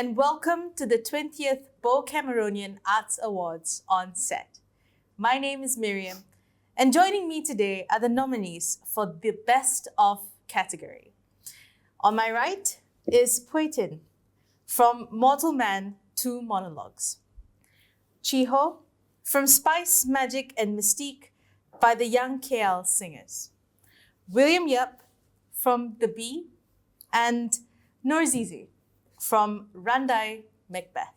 and welcome to the 20th BOH Cameronian Arts Awards on set. My name is Miriam, and joining me today are the nominees for the Best of category. On my right is Puay Tin, from Mortal Man to Monologues. Chi Hoe, from Spice, Magic and Mystique by the Young KL Singers. William Yap, from The Bee, and Norzizi, from Randai, MacBeth.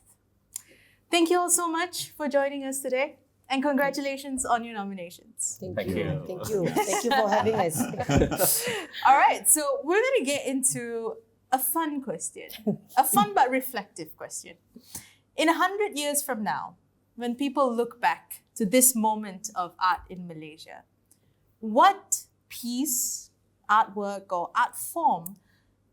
Thank you all so much for joining us today, and congratulations on your nominations. Thank you. Thank you. Thank you for having us. All right, so we're going to get into a fun question, a fun but reflective question. In 100 years from now, when people look back to this moment of art in Malaysia, what piece, artwork, or art form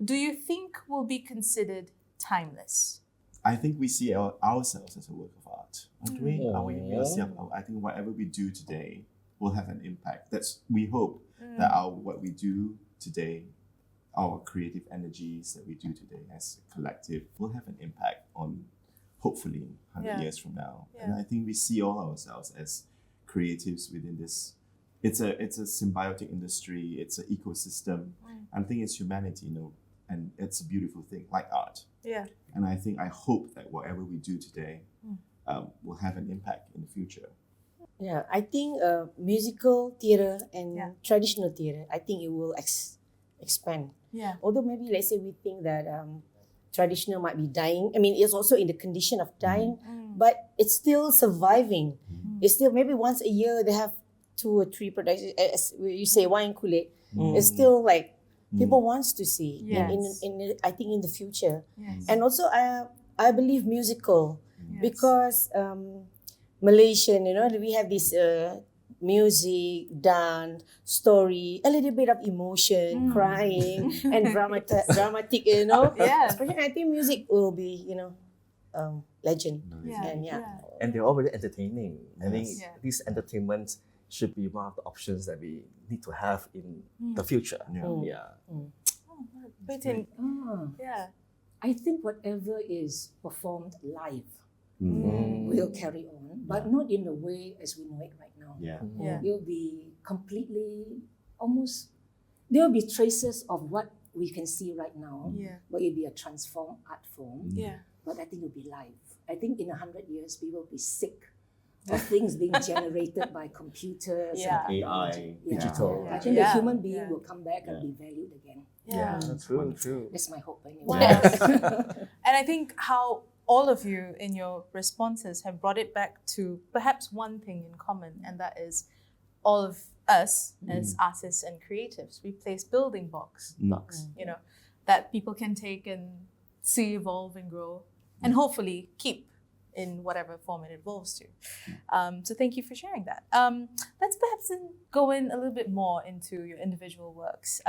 do you think will be considered timeless? I think we see ourselves as a work of art. Aren't we? Are we yourself? I think whatever we do today will have an impact. We hope that what we do today, our creative energies that we do today as a collective will have an impact on, hopefully, 100 years from now. Yeah. And I think we see all ourselves as creatives within this. It's a symbiotic industry. It's an ecosystem. I think it's humanity, and it's a beautiful thing, like art. Yeah. And I hope that whatever we do today will have an impact in the future. Yeah, I think musical theatre and traditional theatre, I think it will expand. Yeah. Although maybe let's say we think that traditional might be dying. I mean, it's also in the condition of dying, but it's still surviving. It's still maybe once a year they have 2 or 3 productions. As you say, wine kulit. It's still like people wants to see. Yes. In I think in the future. Yes. And also I believe musical because Malaysian, we have this music, dance, story, a little bit of emotion, crying, and dramatic, Yeah. Especially I think music will be, legend. Yeah. And And they're all very entertaining. I think Yeah. this entertainment should be one of the options that we need to have in the future. Yeah. Puay Tin, yeah. I think whatever is performed live will carry on, but not in the way as we know it right now. Yeah. Yeah. It will be completely, there will be traces of what we can see right now, Yeah. but it will be a transformed art form. Yeah. But I think it will be live. I think in 100 years, we will be sick of things being generated by computers. Yeah. and AI, technology. digital. I think Yeah. the human being Yeah. will come back and be valued again. Yeah. True. That's my hope anyway. Wow. And I think how all of you in your responses have brought it back to perhaps one thing in common, and that is all of us as artists and creatives, we place building blocks, that people can take and see evolve and grow and hopefully keep in whatever form it evolves to. So thank you for sharing that. Let's perhaps go in a little bit more into your individual works.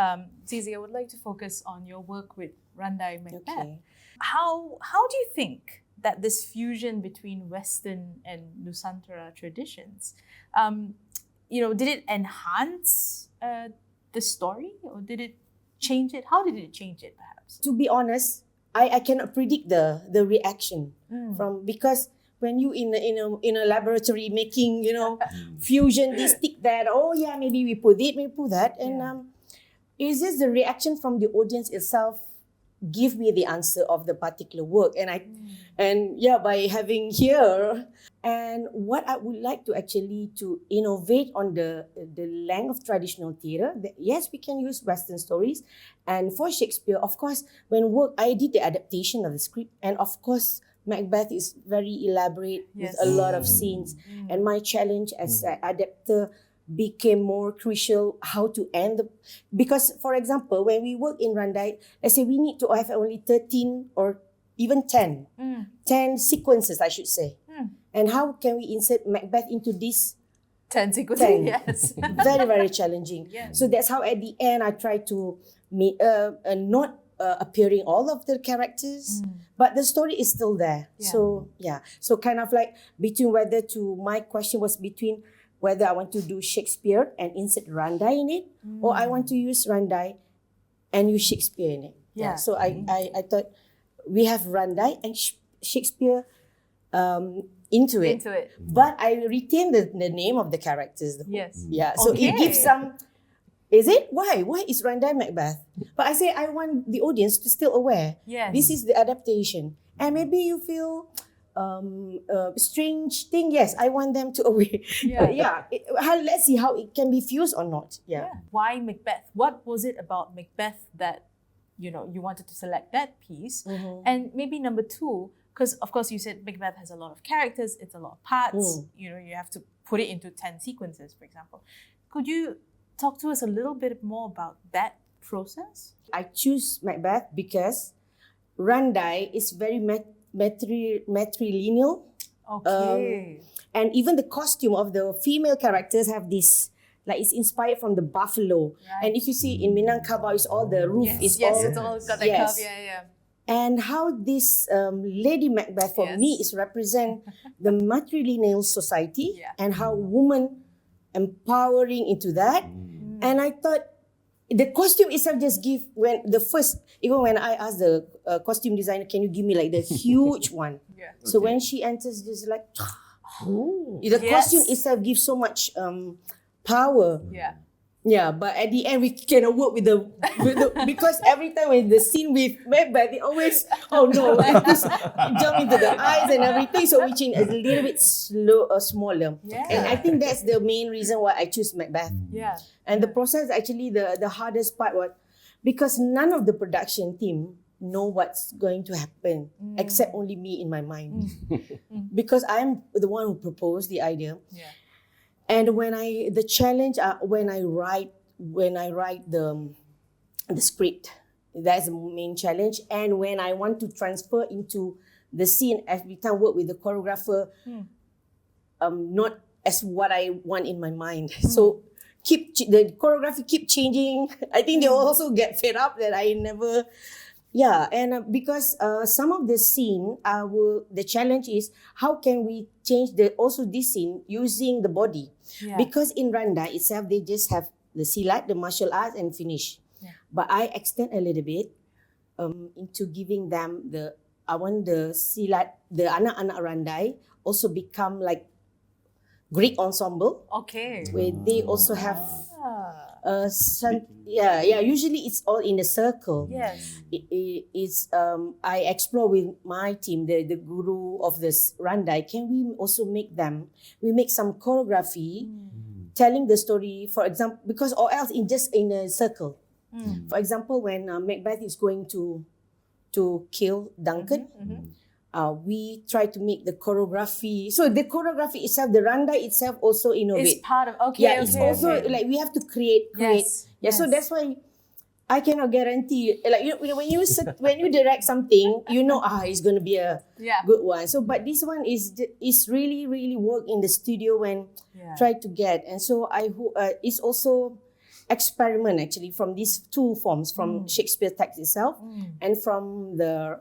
Zizi, I would like to focus on your work with Randai MacBeth. Okay. How do you think that this fusion between Western and Nusantara traditions, did it enhance the story, or did it change it? How did it change it, perhaps? To be honest, I cannot predict the reaction because when you in a laboratory making fusion this stick that maybe we put it, maybe put that, and is this the reaction from the audience itself give me the answer of the particular work, and by having here, and what I would like to actually to innovate on the length of traditional theatre. Yes, we can use Western stories, and for Shakespeare, of course, I did the adaptation of the script, and of course, MacBeth is very elaborate with a lot of scenes, and my challenge as an adapter became more crucial how to end because for example when we work in Randai, let's say we need to have only 13 or even 10 sequences, I should say, and how can we insert MacBeth into this 10 sequences, 10? yes. Very, very challenging. Yes. So that's how at the end I try to not appearing all of the characters, but the story is still there. Yeah. So kind of like my question was between whether I want to do Shakespeare and insert Randai in it, or I want to use Randai and use Shakespeare in it. Yeah. So I thought we have Randai and Shakespeare into it. But I retain the name of the characters. Yes. Yeah. So it gives some. Is it? Why? Why is Randai MacBeth? But I say I want the audience to still aware. Yes. This is the adaptation. And maybe you feel strange thing. Yes, I want them to aware. Yeah. Let's see how it can be fused or not. Yeah. Why MacBeth? What was it about MacBeth that you wanted to select that piece? And maybe number two, because of course you said MacBeth has a lot of characters, it's a lot of parts. You have to put it into 10 sequences, for example. Could you talk to us a little bit more about that process? I choose MacBeth because Randai is very matrilineal. Okay. And even the costume of the female characters have this, like it's inspired from the buffalo. Right. And if you see in Minangkabau, it's all the roof is all. It's all got that curve. Yeah. And how this Lady Macbeth for me is represent the matrilineal society and how women empowering into that. And I thought the costume itself just give even when I asked the costume designer, can you give me like the huge one? So when she enters, just like the costume itself gives so much power. Yeah, but at the end we cannot work with the because every time when the scene with Macbeth, they always it just jump into the eyes and everything. So we change a little bit smaller. And I think that's the main reason why I choose Macbeth. And the process actually the hardest part was because none of the production team know what's going to happen except only me in my mind. Because I'm the one who proposed the idea. And when I write the script, that's the main challenge. And when I want to transfer into the scene, every time work with the choreographer, not as what I want in my mind. So the choreography keep changing. I think they also get fed up that I never. Yeah, and because some of the scene, the challenge is how can we change this scene using the body? Because in Randai itself, they just have the silat, the martial arts, and finish. But I extend a little bit into giving them I want the silat, the anak-anak Randai also become like Greek ensemble. Where they also have usually it's all in a circle. It's I explore with my team, the guru of this Randai. Can we also make some choreography telling the story, for example, because or else just in a circle. For example, when Macbeth is going to kill Duncan, we try to make the choreography. So the choreography itself, the Randai itself also innovate. It's part of it's also like we have to create. So that's why I cannot guarantee. Like when you direct something, it's going to be a good one. So but this one is really really work in the studio when try to get. And so I hope it's also experiment actually from these two forms, from Shakespeare text itself and from the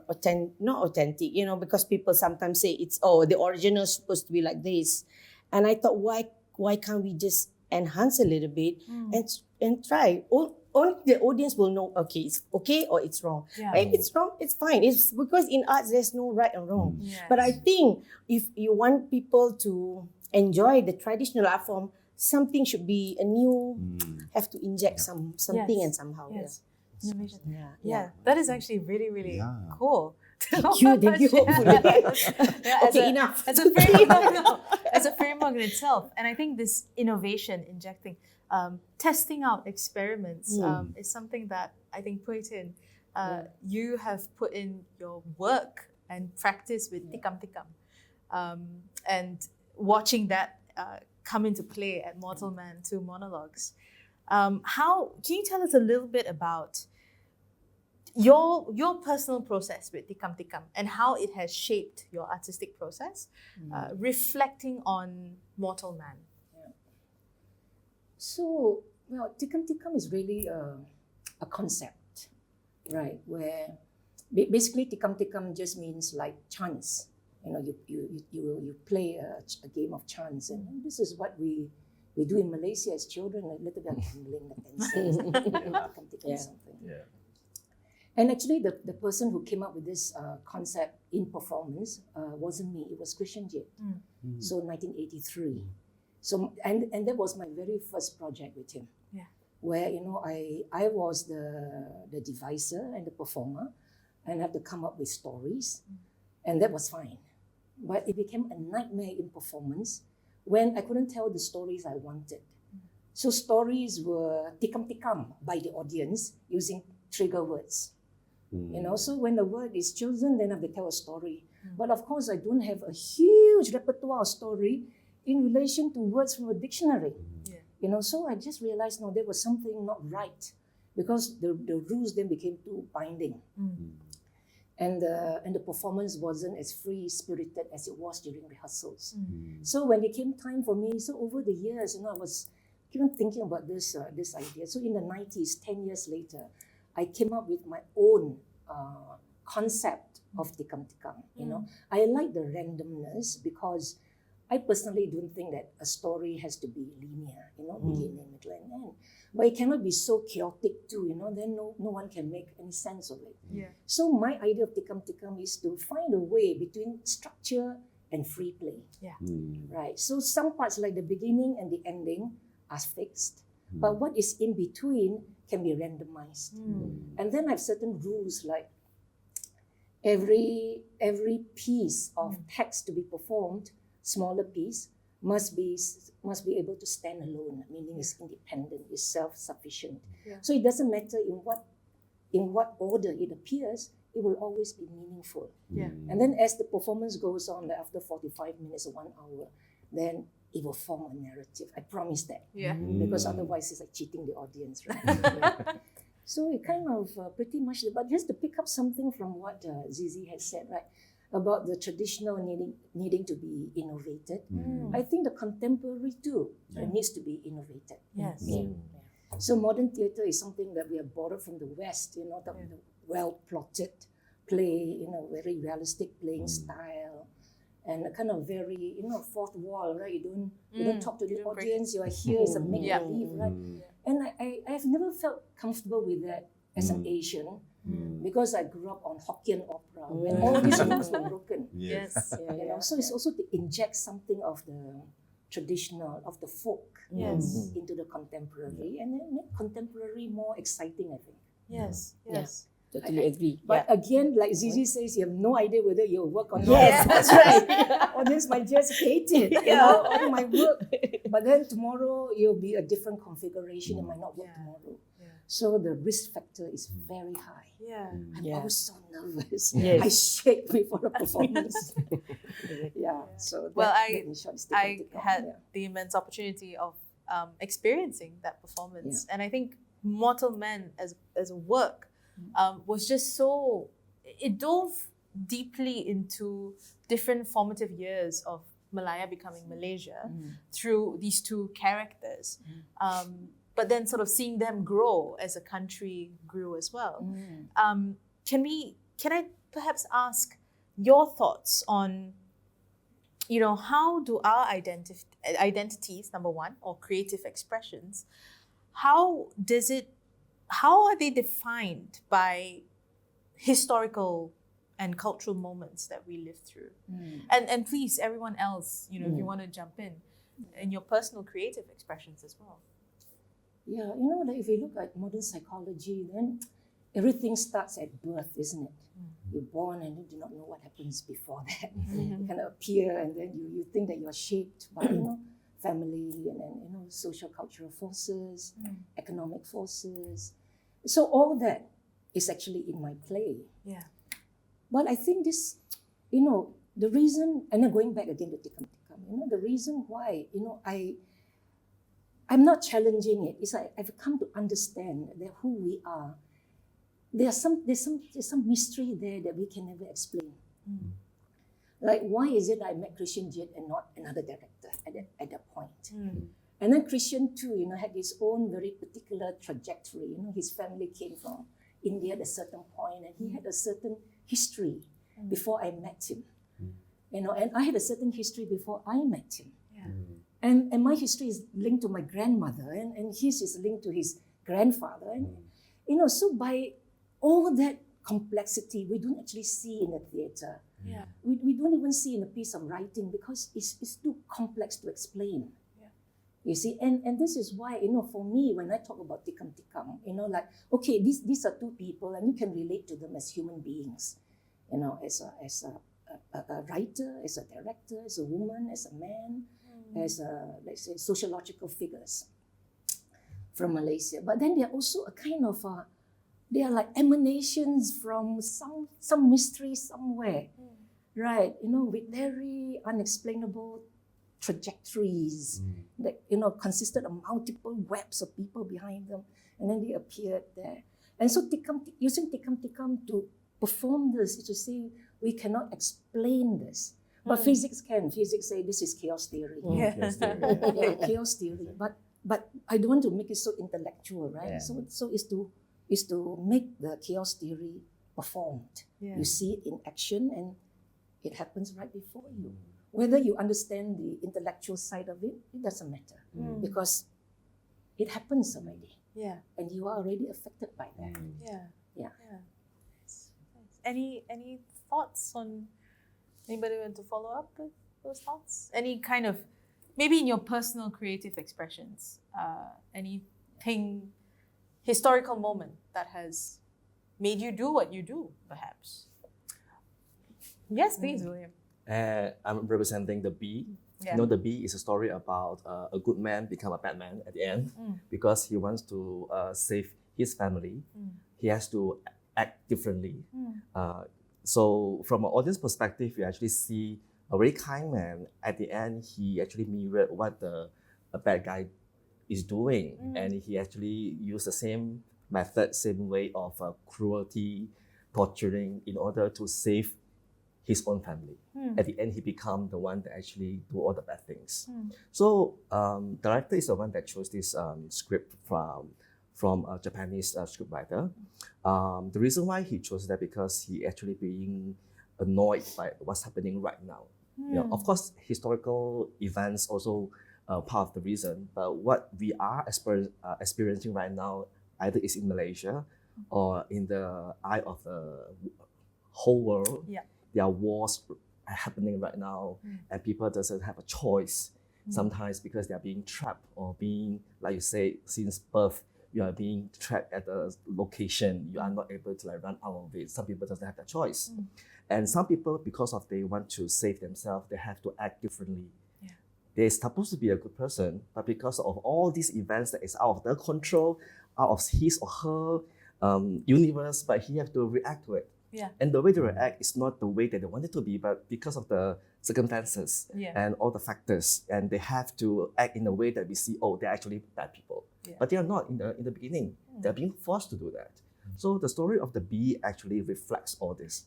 not authentic, because people sometimes say it's the original is supposed to be like this. And I thought why can't we just enhance a little bit and try. Only the audience will know, okay, it's okay or it's wrong. If it's wrong, it's fine. It's because in arts there's no right or wrong. But I think if you want people to enjoy the traditional art form, something should be a new, have to inject something and somehow. Innovation. That is actually really, really cool. Thank you. Okay, enough. As a framework in itself. And I think this innovation, injecting, testing out experiments is something that I think Puay Tin, you have put in your work and practice with Tikam Tikam. And watching that come into play at Mortal Man 2 Monologues. Can you tell us a little bit about your personal process with Tikam Tikam and how it has shaped your artistic process, reflecting on Mortal Man? So, Tikam Tikam is really a concept, right? Where basically Tikam Tikam just means like chance. You play a game of chance, and this is what we do in Malaysia as children, a little bit like handling the 10 cents, something. And actually, the person who came up with this concept in performance wasn't me. It was Christian Jit. So 1983. So and that was my very first project with him. Yeah. Where I was the deviser and the performer, and I had to come up with stories, and that was fine. But it became a nightmare in performance when I couldn't tell the stories I wanted. So stories were tikam-tikam by the audience using trigger words. So when the word is chosen, then I have to tell a story. But of course, I don't have a huge repertoire of story in relation to words from a dictionary. So I just realized, no, there was something not right, because the rules then became too binding. And the performance wasn't as free-spirited as it was during rehearsals. So when it came time for me, so over the years, I was even thinking about this idea. So in the 90s, 10 years later, I came up with my own concept of tikam-tikam. I like the randomness because I personally don't think that a story has to be linear, beginning, middle, and end. But it cannot be so chaotic too, then no one can make any sense of it. Yeah. So my idea of tikam-tikam is to find a way between structure and free play. Yeah. Right. So some parts like the beginning and the ending are fixed, but what is in between can be randomized. And then I have certain rules like every piece of text to be performed, smaller piece, must be able to stand alone, meaning it's independent, it's self-sufficient. Yeah. So it doesn't matter in what order it appears, it will always be meaningful. Yeah. And then as the performance goes on, like after 45 minutes or 1 hour, then it will form a narrative. I promise that. Yeah. Because otherwise it's like cheating the audience, right? So it kind of pretty much, but just to pick up something from what Zizi has said, right, about the traditional needing to be innovated. I think the contemporary too needs to be innovated. Yes. So modern theatre is something that we have borrowed from the West, the well-plotted play, very realistic playing style, and a kind of very, fourth wall, right? You don't talk to the don't break audience. You are here as a make-believe, right? And I have never felt comfortable with that as an Asian, because I grew up on Hokkien opera when all these rules were broken. Yes. So it's also to inject something of the traditional, of the folk, into the contemporary, and then make contemporary more exciting, I think. Yes. Totally agree. But again, like Zizi says, you have no idea whether you'll work or not. Yes, that's right. Audience might just hate it, all my work. But then tomorrow, it'll be a different configuration. It might not work tomorrow. So the risk factor is very high. Yeah. I'm always so nervous. Yes. I shake before a performance. So Well, that in short is I tikam-tikam. had the immense opportunity of experiencing that performance, and I think Mortal Men as a work was just so, it dove deeply into different formative years of Malaya becoming Malaysia through these two characters. But then sort of seeing them grow as a country grew as well. Can I perhaps ask your thoughts on, how do our identities, number one, or creative expressions, how are they defined by historical and cultural moments that we live through? And please, everyone else, if you want to jump in your personal creative expressions as well. Yeah, like if you look at modern psychology, then everything starts at birth, isn't it? You're born and you do not know what happens before that. You kind of appear, and then you think that you are shaped by, family and then, social cultural forces, economic forces. So all that is actually in my play. Yeah. But I think this, the reason, and then going back again to tikam-tikam, the reason why, I'm not challenging it. It's like I've come to understand that who we are. There's some mystery there that we can never explain. Like, why is it I met Christian Jit and not another director at that point? And then Christian too, had his own very particular trajectory. His family came from India at a certain point, and he had a certain history before I met him. And I had a certain history before I met him. Yeah. And my history is linked to my grandmother, and his is linked to his grandfather. And, so by all that complexity we don't actually see in the theatre. Yeah. We don't even see in a piece of writing because it's too complex to explain. Yeah. You see, and this is why, for me, when I talk about tikam tikam, like, okay, these are two people and you can relate to them as human beings, as a writer, as a director, as a woman, as a man, as let's say, sociological figures from Malaysia. But then they're also a kind of, they are like emanations from some mystery somewhere, right? With very unexplainable trajectories that, consisted of multiple webs of people behind them. And then they appeared there. And so using tikam tikam to perform this is to say, we cannot explain this. But physics can. Physics say this is chaos theory. Chaos theory. But I don't want to make it so intellectual, right? Yeah. So is to make the chaos theory performed. Yeah. You see it in action and it happens right before you. Whether you understand the intellectual side of it, it doesn't matter. Because it happens already. Yeah. And you are already affected by that. Yeah. Yeah. Nice. Any thoughts on, anybody want to follow up with those thoughts? Any kind of, maybe in your personal creative expressions, anything, historical moment that has made you do what you do, perhaps? Yes, please, William. I'm representing the bee. Yeah. The bee is a story about a good man become a bad man at the end because he wants to save his family. He has to act differently. So from an audience perspective, you actually see a very kind man. At the end, he actually mirrored what the bad guy is doing. And he actually used the same method, same way of cruelty, torturing in order to save his own family. At the end, he become the one that actually do all the bad things. So director is the one that chose this script from a Japanese scriptwriter. The reason why he chose that because he actually being annoyed by what's happening right now. Of course, historical events also part of the reason, but what we are experiencing right now either is in Malaysia or in the eye of the whole world. Yeah. There are wars happening right now, and people doesn't have a choice. Sometimes because they are being trapped or being, like you say, since birth, you are being trapped at a location. You are not able to run out of it. Some people doesn't have that choice. And some people, because of they want to save themselves, they have to act differently. Yeah. They're supposed to be a good person, but because of all these events that is out of their control, out of his or her universe, but he have to react to it. Yeah. And the way they react is not the way that they want it to be, but because of the circumstances and all the factors, and they have to act in a way that we see, oh, they're actually bad people. Yeah. But they are not in the beginning. They're being forced to do that. So the story of the bee actually reflects all this.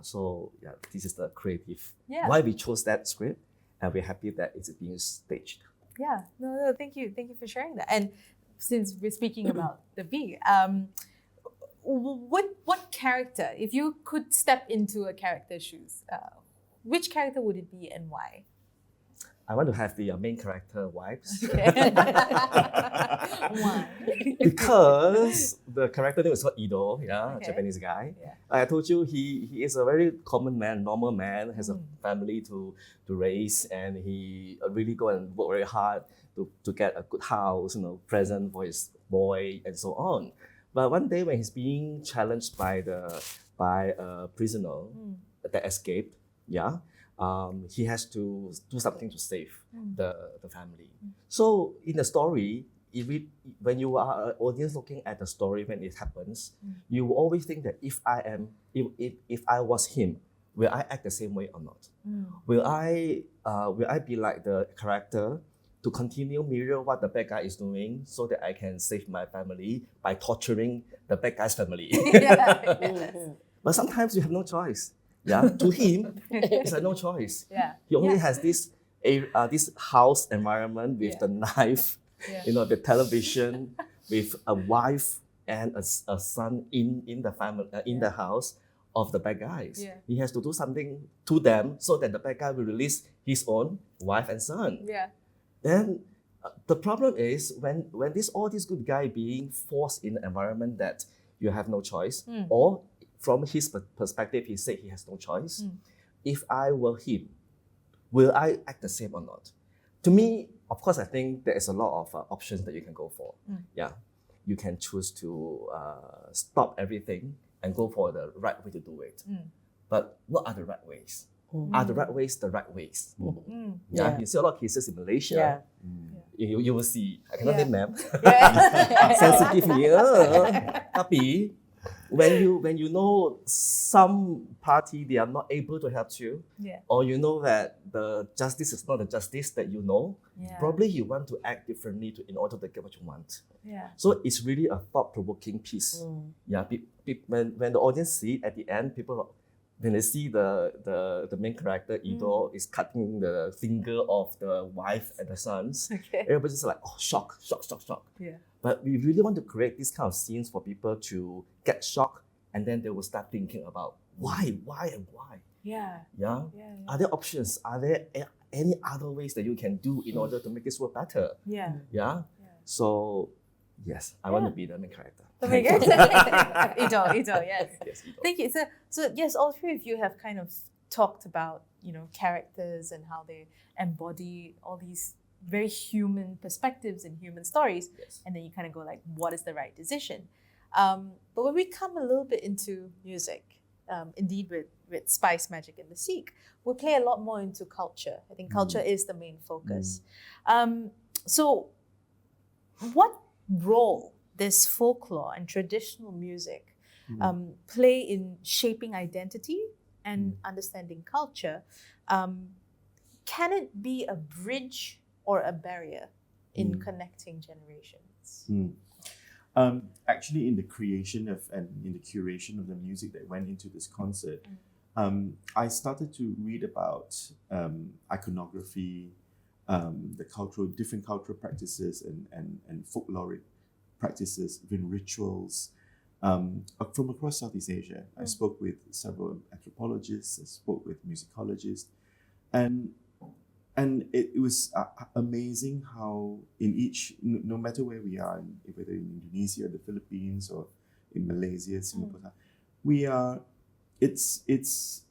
So this is the creative. Why we chose that script, and we're happy that it's being staged. Yeah, no, thank you for sharing that. And since we're speaking about the bee, what character, if you could step into a character's shoes, which character would it be and why? I want to have the main character wives. Okay. Why? Because the character name is called Ido, Okay. Japanese guy. Yeah. I told you he is a very common man, normal man, has a family to raise, and he really go and work very hard to get a good house, present for his boy and so on. But one day when he's being challenged by a prisoner that escaped, he has to do something to save the family. So in the story, when you are an audience looking at the story when it happens, you will always think that if I was him, will I act the same way or not? Will I be like the character to continue mirror what the bad guy is doing so that I can save my family by torturing the bad guy's family? But sometimes you have no choice. To him, it's like no choice. He only has this house environment with the knife, the television, with a wife and a son in the family in the house of the bad guys. He has to do something to them so that the bad guy will release his own wife and son. Then the problem is when all these good guy being forced in an environment that you have no choice. Or from his perspective, he said he has no choice. If I were him, will I act the same or not? To me, of course, I think there is a lot of options that you can go for. Yeah, you can choose to stop everything and go for the right way to do it. But what are the right ways? Are the right ways the right ways? Yeah. You see a lot of cases in Malaysia. Yeah. You will see. I cannot name them. Yeah. Sensitive here. Tapi when you know some party they are not able to help you, or you know that the justice is not the justice that you know, probably you want to act differently in order to get what you want. So it's really a thought-provoking piece. Yeah, when the audience see it at the end, people when they see the main character Ido is cutting the finger of the wife and the sons, everybody's just like, oh, shock. Yeah. But we really want to create these kind of scenes for people to get shocked, and then they will start thinking about why. Yeah. Yeah. Are there options? Are there any other ways that you can do in order to make this work better? Yeah. Yeah. So yes, I want to be the main character. Okay, good. Ido, yes. Yes, Ido. Thank you. So yes, all three of you have kind of talked about, characters and how they embody all these very human perspectives and human stories. Yes. And then you kind of go like, what is the right decision? But when we come a little bit into music, indeed with Spice, Magic and Mystique, we play a lot more into culture. I think culture is the main focus. So what role does folklore and traditional music play in shaping identity and understanding culture? Can it be a bridge or a barrier in connecting generations? Actually, in the creation of and in the curation of the music that went into this concert, I started to read about iconography, the different cultural practices and folkloric practices, even rituals from across Southeast Asia. I spoke with several anthropologists, I spoke with musicologists, and it was amazing how in each, no matter where we are, whether in Indonesia, the Philippines, or in Malaysia, Singapore, it's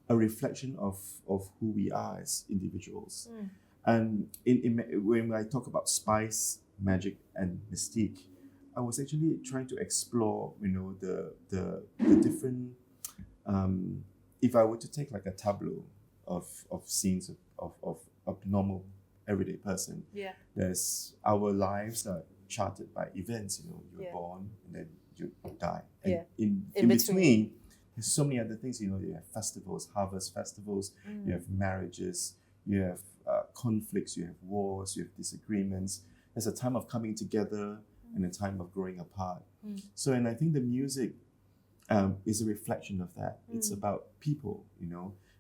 a reflection of who we are as individuals. And when I talk about Spice, Magic and Mystique, I was actually trying to explore, the different, if I were to take like a tableau of scenes of a normal everyday person, there's our lives are charted by events. You're born and then you die, and in between there's so many other things. You have festivals, harvest festivals, you have marriages, you have conflicts, you have wars, you have disagreements. There's a time of coming together and a time of growing apart. So, and I think the music is a reflection of that. It's about people,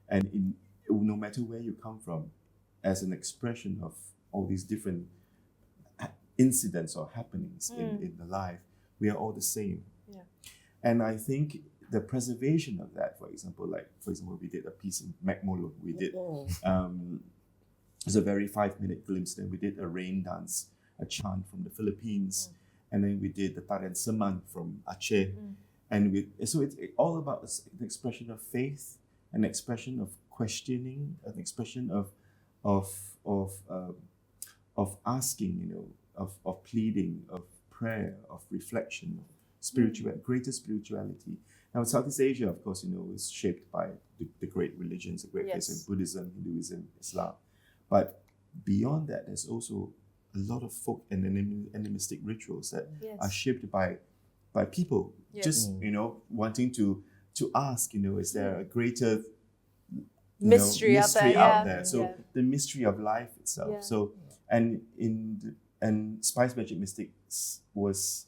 and no matter where you come from, as an expression of all these different incidents or happenings in the life, we are all the same. And I think the preservation of that, for example, we did a piece in Monologues. We did it's a very 5-minute glimpse. Then we did a rain dance, a chant from the Philippines, and then we did the Tarian Seman from Aceh, and so it's all about an expression of faith, an expression of questioning, an expression of asking, of pleading, of prayer, of reflection, of greater spirituality. Now, Southeast Asia, of course, is shaped by the great religions, the great faiths of Buddhism, Hinduism, Islam. But beyond that, there's also a lot of folk and animistic rituals that are shaped by people, just wanting to ask, is there a greater mystery out there? So the mystery of life itself. So and Spice, Magic, Mystique was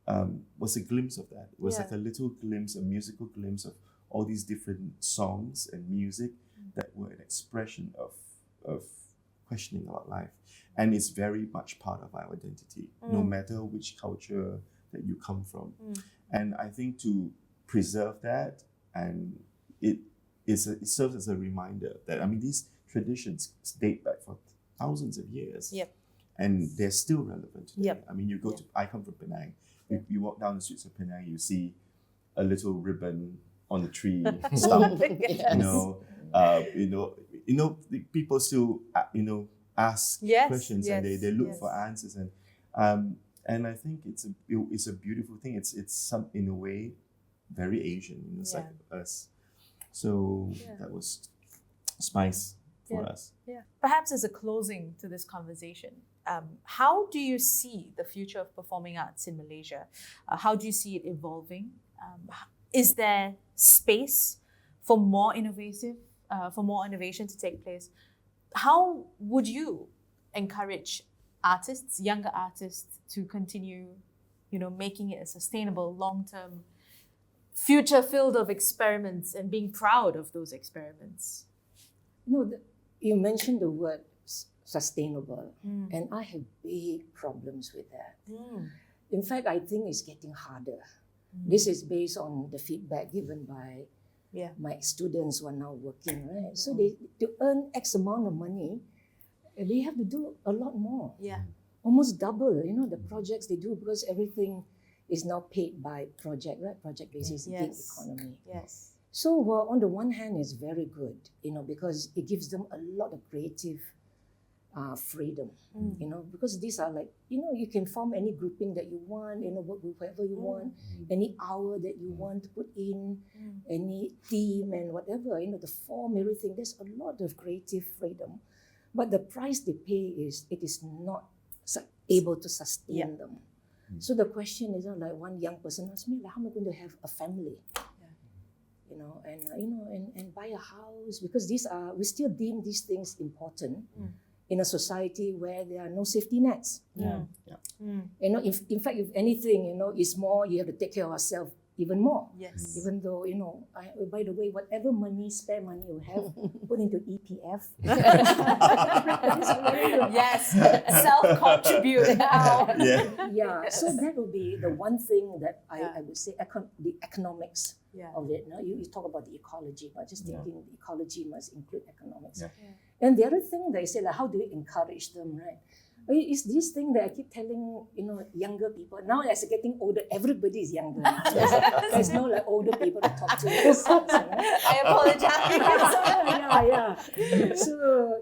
a glimpse of that. It was like a little glimpse, a musical glimpse of all these different songs and music that were an expression of questioning about life. And it's very much part of our identity, no matter which culture that you come from. And I think to preserve that, and it serves as a reminder that, these traditions date back for thousands of years. And they're still relevant today. I come from Penang. if you walk down the streets of Penang, you see a little ribbon on the tree stump. Yes. The people still ask Yes, questions yes, and they look yes. for answers, and I think it's a beautiful thing. It's some, in a way, very Asian, it's like us. So that was spice for us. Yeah. Perhaps as a closing to this conversation, how do you see the future of performing arts in Malaysia? How do you see it evolving? Is there space for more innovation to take place? How would you encourage artists, younger artists, to continue, making it a sustainable, long-term future filled of experiments and being proud of those experiments? You mentioned the word sustainable, and I have big problems with that. In fact, I think it's getting harder. This is based on the feedback given by my students who are now working, right? So to earn X amount of money, they have to do a lot more. Yeah. Almost double, the projects they do, because everything is now paid by project, right? Project basis, gig economy. Yes. So on the one hand, it's very good, because it gives them a lot of creative freedom, because these are like, you can form any grouping that you want, work with whoever you want, any hour that you want to put in, any theme and whatever, the form, everything. There's a lot of creative freedom. But the price they pay is, it is not able to sustain them. So the question is, like one young person asked me, how am I going to have a family? And buy a house, because we still deem these things important in a society where there are no safety nets. In fact, if anything, it's more, you have to take care of yourself even more. Yes. Even though, by the way, whatever spare money you have, put into EPF. Yes. Self-contribute now. Yeah. So that would be the one thing that I would say, the economics of it. Now you talk about the ecology, but just thinking ecology must include economics. And the other thing that I say, like, how do we encourage them, right? It's this thing that I keep telling, younger people. Now as they're getting older, everybody is younger. There's no like older people to talk to. I apologize. So,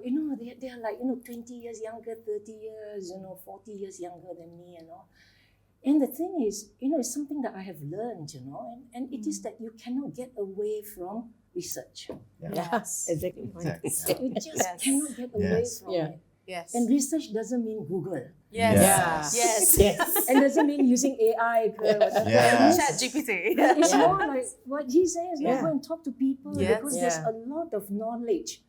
they are like, 20 years younger, 30 years, 40 years younger than me, And the thing is, it's something that I have learned, and it is that you cannot get away from research. Yes. Exactly. You just cannot get away from it. Yes. And research doesn't mean Google. Yes. Yes. And doesn't mean using AI. Chat GPT. It's more like what he says, go and talk to people, because there's Yeah. a lot of knowledge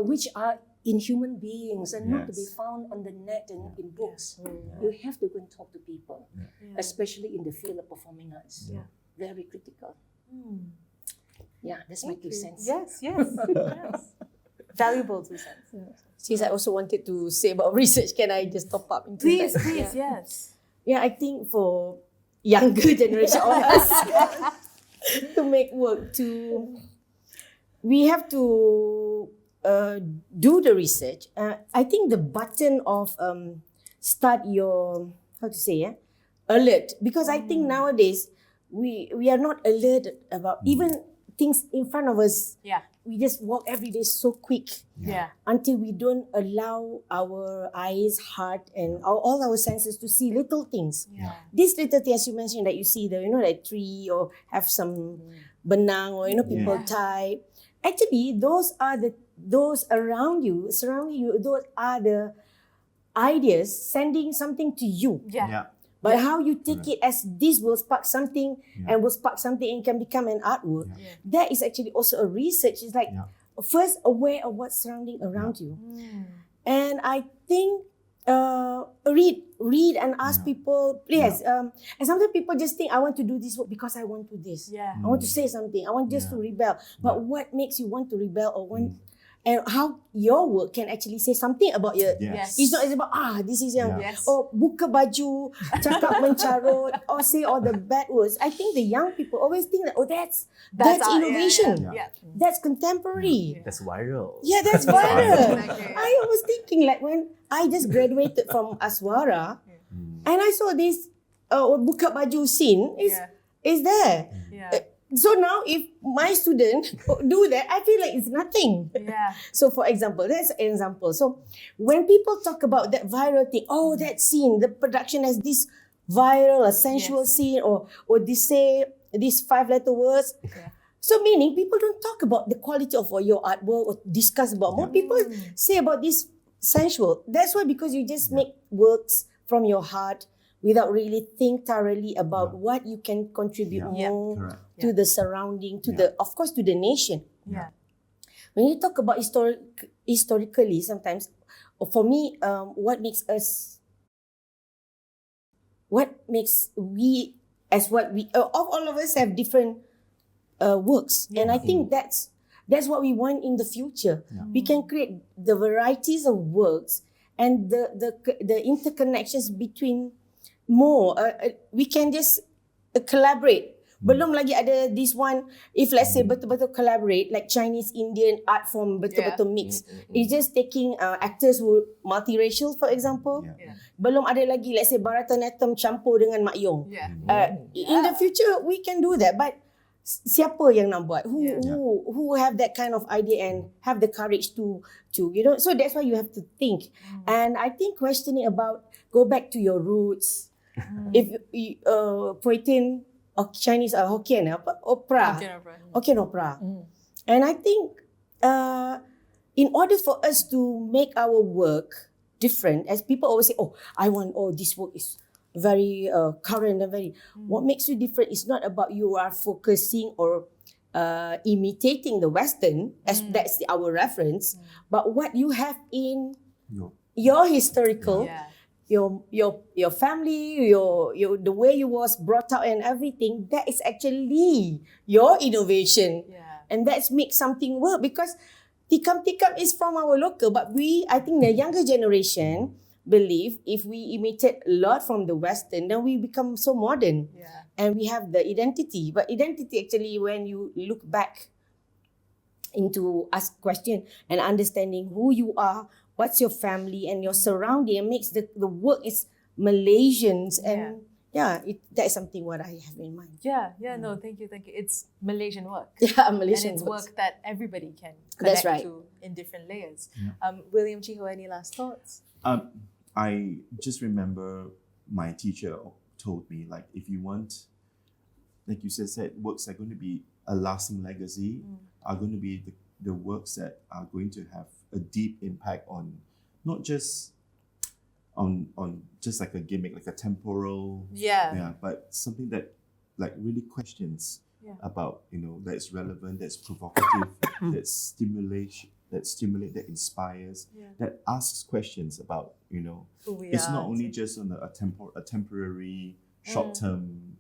which are in human beings and not to be found on the net and in books. You have to go and talk to people, especially in the field of performing arts. Very critical. Yeah, that's my 2 cents. Yes. Valuable 2 cents. Since I also wanted to say about research, can I just top up into that? Please, yes. Yeah, I think for younger generation of us to make work, we have to do the research. I think the button of start your, alert, because I think nowadays we are not alert about even things in front of us. Yeah. We just walk every day so quick. Yeah. Until we don't allow our eyes, heart, and all our senses to see little things. Yeah. These little things, as you mentioned, that you see the, like tree or have some benang or, people tie. Actually, those around you, surrounding you, those are the ideas sending something to you. Yeah. But how you take it as this will spark something and will spark something and can become an artwork. That is actually also a research. It's like first aware of what's surrounding around you. And I think read and ask people, please. And sometimes people just think, I want to do this work because I want to this. Yeah. I want to say something. I want just to rebel. But what makes you want to rebel or want... And how your work can actually say something about your... Yes. It's not about, this is yang... Yes. Or buka baju, cakap mencarut, or say all the bad words. I think the young people always think that, that's art, innovation. Yeah. That's contemporary. That's viral. Yeah, that's viral. Exactly. I was thinking, like, when I just graduated from Aswara, and I saw this buka baju scene is there. Yeah. So now if my student do that, I feel like it's nothing. Yeah. So for example, that's an example. So when people talk about that viral thing, that scene, the production has this viral, a sensual scene, or they say these 5-letter words. Yeah. So meaning people don't talk about the quality of your artwork or discuss about more. People say about this sensual. That's why, because you just make works from your heart without really think thoroughly about what you can contribute more Correct. to the surrounding, to the, of course, to the nation. Yeah. When you talk about historically, sometimes, for me, what makes we, all of us have different works. And I think that's what we want in the future. Yeah. We can create the varieties of works and the interconnections between more. We can just collaborate. Belum lagi ada this one, if let's say betul-betul collaborate, like Chinese Indian art form betul-betul mix. It's just taking actors who multiracial, for example. Yeah. Belum ada lagi, let's say Bharatanatyam campur dengan Mak Yong. Yeah. In the future, we can do that. But siapa yang nak buat? Who have that kind of idea and have the courage to so that's why you have to think. And I think questioning about, go back to your roots. If Puay Tin or Chinese Hokkien opera. Hokkien opera. And I think in order for us to make our work different, as people always say, this work is very current and very. What makes you different is not about you are focusing or imitating the Western, as that's our reference, but what you have in your historical, your family, your the way you was brought up and everything. That is actually your innovation, and that's make something work, because tikam is from our local, but I think the younger generation believe if we imitate a lot from the Western, then we become so modern. And we have the identity. But identity actually, when you look back into ask question and understanding who you are, what's your family and your surrounding, and makes the work is Malaysians. And that is something what I have in mind. No, thank you. It's Malaysian work. Malaysian and it's works. work that everybody can That's connect right. to in different layers. William Chi Hoe, any last thoughts? I just remember my teacher told me, like, if you want, like you said, works are going to be a lasting legacy, are going to be the works that are going to have a deep impact on, not just on just like a gimmick, like a temporal, but something that like really questions about, that's relevant, that's provocative, that stimulates, that inspires, that asks questions about, Who we it's are, not only just on a temporary, short-term,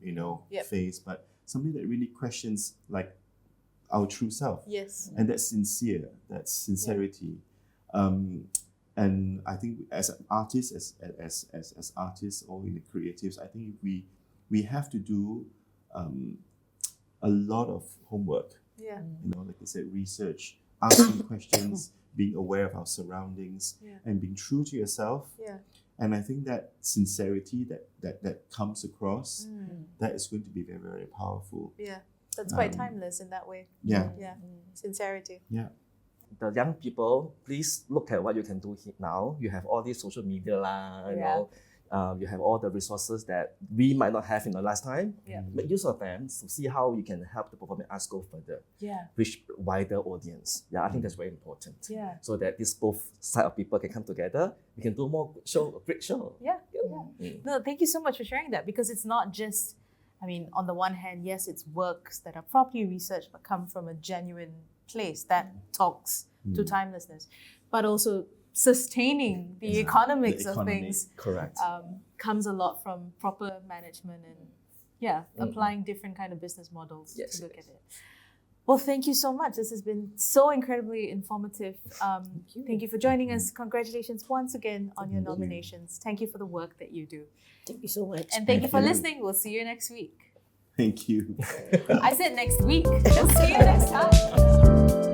phase, but something that really questions like our true self. Yes. And that's sincere, that's sincerity. And I think as artists, as artists or in the creatives, I think we have to do a lot of homework. Like I said, research, asking questions, being aware of our surroundings, and being true to yourself. And I think that sincerity that comes across, that is going to be very, very powerful. That's quite timeless in that way. Sincerity. The young people, please look at what you can do now. You have all these social media, you have all the resources that we might not have in the last time. Make use of them to see how you can help the performing arts go further, reach wider audience. I think that's very important. So that these both side of people can come together. We can do more great show. No, thank you so much for sharing that, because it's not just, on the one hand, yes, it's works that are properly researched but come from a genuine place that talks to timelessness, but also sustaining the economics of things. Correct. Comes a lot from proper management and applying different kind of business models to look at it. Well, thank you so much. This has been so incredibly informative. Thank you for joining us. Congratulations once again on your nominations. Thank you for the work that you do. Thank you so much. And thank you for listening. We'll see you next week. Thank you. I said next week. We'll see you next time.